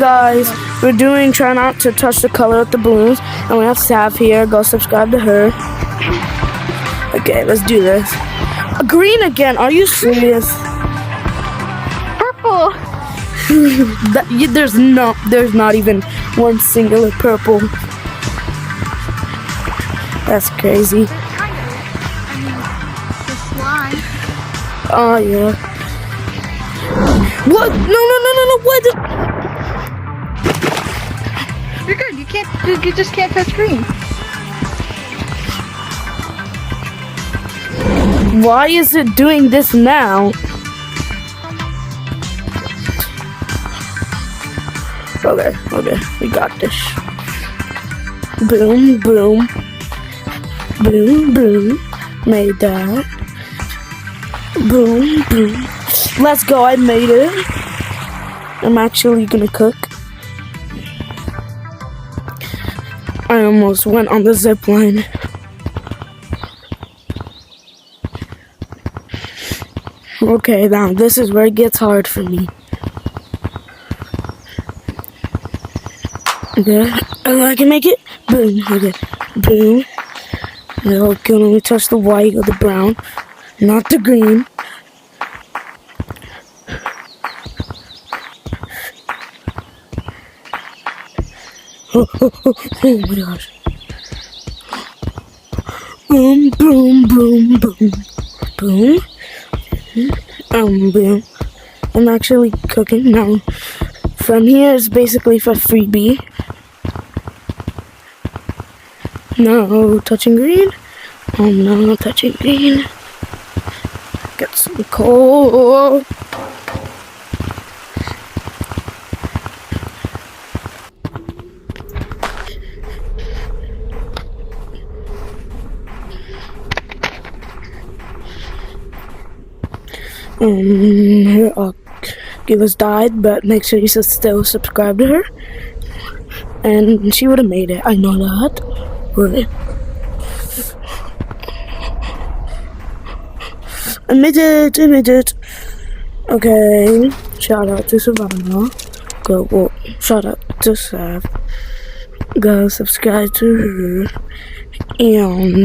guys, we're doing try not to touch the color of the balloons, and we have Sav here. Go subscribe to her. Okay, let's do this. Green again? Are you serious? Purple. There's not even one singular purple. That's crazy. The slime. Oh yeah. What? No! What? You're good. You just can't touch green. Why is it doing this now? Okay, we got this. Boom, boom. Boom, boom. Made that. Boom, boom. Let's go, I made it. I'm actually gonna cook. I almost went on the zip line. Okay, now this is where it gets hard for me. Okay, and I can make it. Boom, okay, boom. Okay, let me touch the white or the brown, not the green. Oh my gosh. Boom, boom, boom, boom, boom. Boom. I'm actually cooking now. From here is basically for freebie. No touching green. Oh no, touching green. Get some coal. Her Gila's died, but make sure you still subscribe to her. And she would have made it. I know that. Really. I made it. Okay. Shout out to Savannah. Shout out to Sav. Go subscribe to her. And